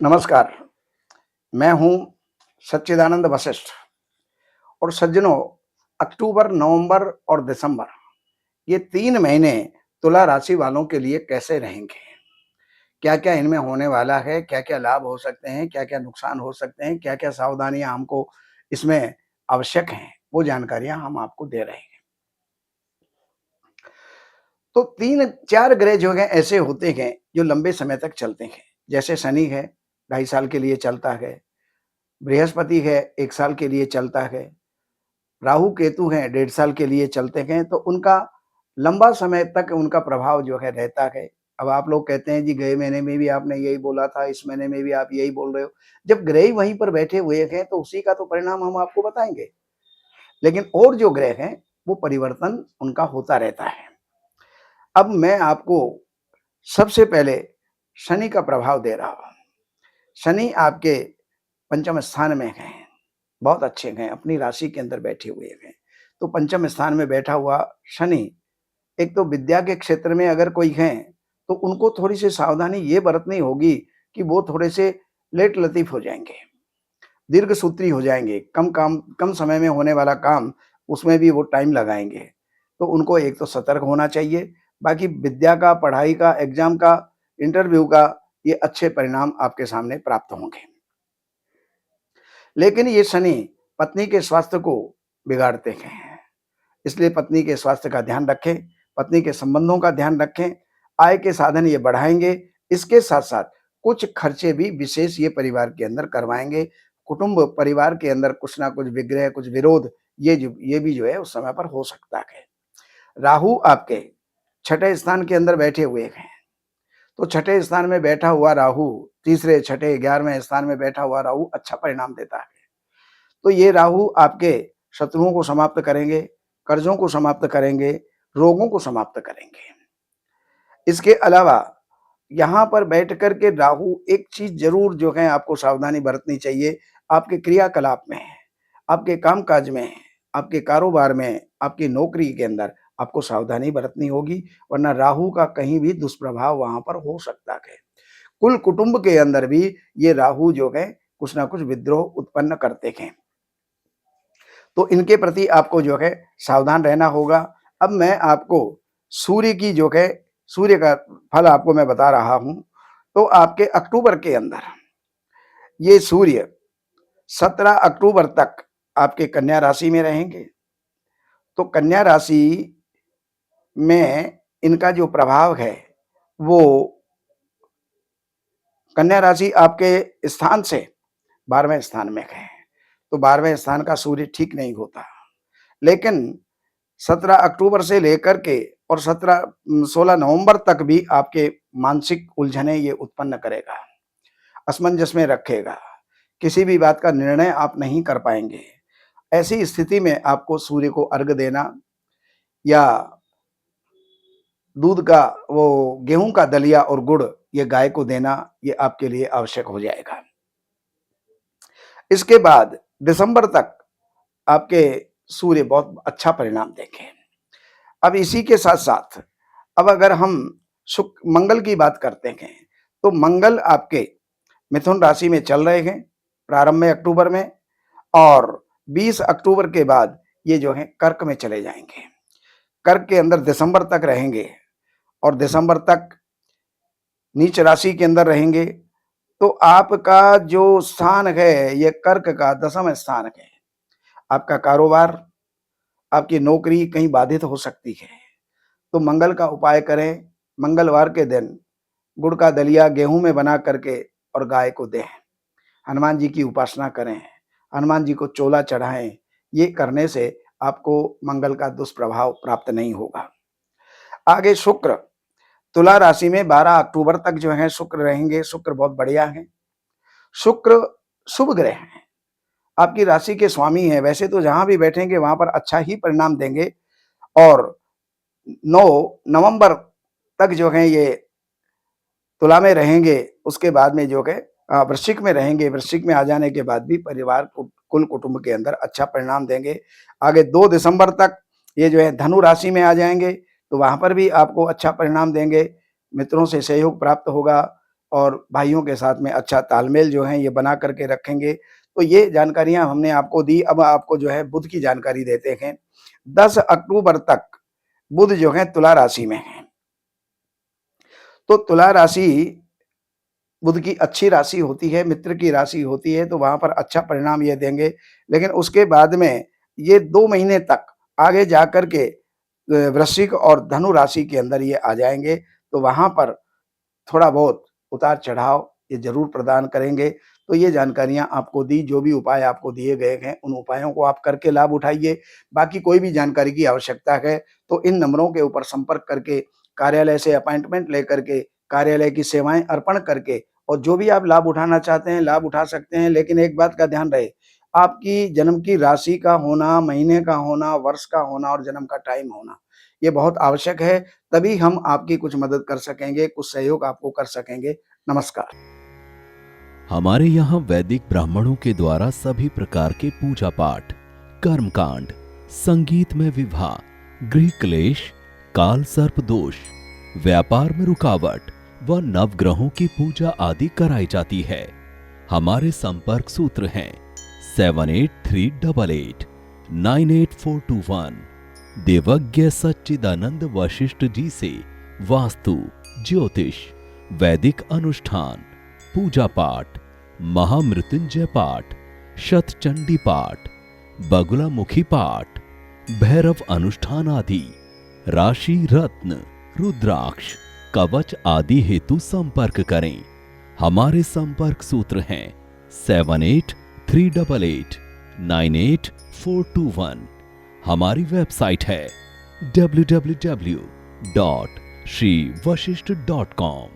नमस्कार, मैं हूँ सच्चिदानंद वशिष्ठ। और सज्जनों, अक्टूबर, नवंबर और दिसंबर, ये 3 महीने तुला राशि वालों के लिए कैसे रहेंगे? क्या-क्या इनमें होने वाला है? क्या-क्या लाभ हो सकते हैं? क्या-क्या नुकसान हो सकते हैं? क्या-क्या सावधानियाँ हमको इसमें आवश्यक हैं? वो जानकारियाँ हम आपको दे रहे हैं। तो 3-4 ग्रह जो हैं ऐसे होते हैं जो लंबे समय तक चलते हैं। जैसे शनि है, 2.5 साल के लिए चलता है। बृहस्पति है, 1 साल के लिए चलता है। राहु केतु हैं, 1.5 साल के लिए चलते हैं, तो उनका लंबा समय तक उनका प्रभाव जो है रहता है। अब आप लोग कहते हैं जी गए महीने में भी आपने यही बोला था, इस महीने में भी आप यही बोल रहे हो। जब ग्रह ही वहीं पर बैठे हुए हैं तो उसी का तो परिणाम हम आपको बताएँगे। लेकिन और जो ग्रह हैं, वो परिवर्तन उनका होता रहता है। अब मैं आपको सबसे पहले शनि का प्रभाव दे रहा हूँ। शनि आपके पंचम स्थान में हैं, बहुत अच्छे हैं, अपनी राशि के अंदर बैठे हुए हैं। तो पंचम स्थान में बैठा हुआ शनि, एक तो विद्या के क्षेत्र में अगर कोई हैं, तो उनको थोड़ी-सी सावधानी ये बरतनी होगी कि वो थोड़े से लेट लतीफ़ हो जाएँगे, दीर्घसूत्री हो जाएँगे, कम समय में होने वाला काम, उसमें भी वो टाइम लगाएँगे। तो उनको एक तो सतर्क होना चाहिए, बाकी विद्या का, पढ़ाई का, एग्ज़ाम का, इंटरव्यू का, ये अच्छे परिणाम आपके सामने प्राप्त होंगे। लेकिन ये शनि पत्नी के स्वास्थ्य को बिगाड़ते हैं, इसलिए पत्नी के स्वास्थ्य का ध्यान रखें, पत्नी के संबंधों का ध्यान रखें, आय के साधन ये बढ़ाएँगे, इसके साथ-साथ कुछ खर्चे भी विशेष ये परिवार के अंदर करवाएँगे। कुटुंब परिवार के अंदर कुछ ना कुछ विग्रह, कुछ विरोध, ये भी जो है उस समय पर हो सकता है। राहु आपके छठे स्थान के अंदर बैठे हुए हैं, तो छठे स्थान में बैठा हुआ राहु, तीसरे, छठे, 11वें स्थान में बैठा हुआ राहु अच्छा परिणाम देता है। तो ये राहु आपके शत्रुओं को समाप्त करेंगे, कर्जों को समाप्त करेंगे, रोगों को समाप्त करेंगे। इसके अलावा यहाँ पर बैठ कर के राहु एक चीज़ ज़रूर जो है आपको सावधानी बरतनी चाहिए, आपके क्रियाकलाप में, आपके काम-काज में, आपके कारोबार में, आपकी नौकरी के अंदर आपको सावधानी बरतनी होगी, वरना राहु का कहीं भी दुष्प्रभाव वहाँ पर हो सकता है। कुल कुटुंब के अंदर भी ये राहु जो है कुछ ना कुछ विद्रोह उत्पन्न करते हैं। तो इनके प्रति आपको जो है सावधान रहना होगा। अब मैं आपको सूर्य की जो है सूर्य का फल आपको मैं बता रहा हूँ। तो आपके अक्टूबर के अंदर ये सूर्य 17 अक्टूबर तक आपके कन्या राशि में रहेंगे। तो कन्या राशि में इनका जो प्रभाव है वो कन्या राशि आपके स्थान से 12वें स्थान में है। तो 12वें स्थान का सूर्य ठीक नहीं होता। लेकिन 17 अक्टूबर से लेकर के और 16 नवंबर तक भी आपके मानसिक उलझनें ये उत्पन्न करेगा, असमंजस में रखेगा। किसी भी बात का निर्णय आप नहीं कर पाएँगे। ऐसी स्थिति में आपको सूर्य को अर्घ देना या दूध का वो गेहूँ का दलिया और गुड़ ये गाय को देना, ये आपके लिए आवश्यक हो जाएगा। इसके बाद दिसंबर तक आपके सूर्य बहुत अच्छा परिणाम देंगे। अब इसी के साथ-साथ अब अगर हम मंगल की बात करते हैं, तो मंगल आपके मिथुन राशि में चल रहे हैं, प्रारंभ में अक्टूबर में, और 20 अक्टूबर के बाद ये जो है कर्क में चले जाएँगे। कर्क के अंदर दिसंबर तक रहेंगे और दिसंबर तक नीच राशि के अंदर रहेंगे। तो आपका जो स्थान है, ये कर्क का 10वां स्थान है। आपका कारोबार, आपकी नौकरी कहीं बाधित हो सकती है। तो मंगल का उपाय करें, मंगलवार के दिन गुड़ का दलिया गेहूँ में बना करके और गाय को दें। हनुमान जी की उपासना करें, हनुमान जी को चोला चढ़ाएँ, ये करने से आपको मंगल का दुष्प्रभाव प्राप्त नहीं होगा। आगे शुक्र, तुला राशि में 12 अक्टूबर तक जो है शुक्र रहेंगे, शुक्र बहुत बढ़िया हैं। शुक्र शुभ ग्रह हैं, आपकी राशि के स्वामी हैं, वैसे तो जहाँ भी बैठेंगे वहाँ पर अच्छा ही परिणाम देंगे और 9 नवंबर तक जो है ये तुला में रहेंगे, उसके बाद में जो है वृश्चिक में रहेंगे, वृश्चिक में आ जाने के बाद भी परिवार कुल कुटुंब के अंदर अच्छा परिणाम देंगे। आगे 2 दिसंबर तक ये जो है धनु राशि में आ जाएँगे, तो वहाँ पर भी आपको अच्छा परिणाम देंगे, मित्रों से सहयोग प्राप्त होगा, और भाइयों के साथ में अच्छा तालमेल जो है ये बना करके रखेंगे। तो ये जानकारियाँ हमने आपको दी। अब आपको जो है बुध की जानकारी देते हैं। 10 अक्टूबर तक बुध जो है तुला राशि में है। तो तुला राशि बुध की अच्छी राशि होती है, मित्र की राशि होती है, तो वहाँ पर अच्छा परिणाम ये देंगे। लेकिन उसके बाद में ये 2 महीने तक आगे जाकर के वृश्चिक और धनु राशि के अंदर ये आ जाएँगे, तो वहाँ पर थोड़ा बहुत उतार-चढ़ाव ये ज़रूर प्रदान करेंगे। तो ये जानकारियाँ आपको दी, जो भी उपाय आपको दिए गए हैं, उन उपायों को आप करके लाभ उठाइए। बाकी कोई भी जानकारी की आवश्यकता है, तो इन नंबरों के ऊपर संपर्क करके, कार्यालय से अपॉइंटमेंट लेकर के, कार्यालय की सेवाएँ अर्पण करके और जो भी आप लाभ उठाना चाहते हैं, लाभ उठा सकते हैं। लेकिन एक बात का ध्यान रहे, आपकी जन्म की राशि का होना, महीने का होना, वर्ष का होना और जन्म का टाइम होना, ये बहुत आवश्यक है। तभी हम आपकी कुछ मदद कर सकेंगे, कुछ सहयोग आपको कर सकेंगे। नमस्कार। हमारे यहाँ वैदिक ब्राह्मणों के द्वारा सभी प्रकार के पूजा पाठ, कर्मकांड, संगीत में विवाह, गृह क्लेश, काल सर्प दोष, व्यापार में रुकावट व नवग्रहों की पूजा आदि कराई जाती है। हमारे संपर्क सूत्र हैं 7838898421। देवज्ञ सच्चिदानंद वशिष्ठ जी से वास्तु, ज्योतिष, वैदिक अनुष्ठान, पूजा पाठ, महामृत्युंजय पाठ, शतचंडी पाठ, बगुलामुखी पाठ, भैरव अनुष्ठान आदि, राशि रत्न, रुद्राक्ष, कवच आदि हेतु संपर्क करें। हमारे संपर्क सूत्र हैं 7838898421। हमारी वेबसाइट है www.shrivashishth.com।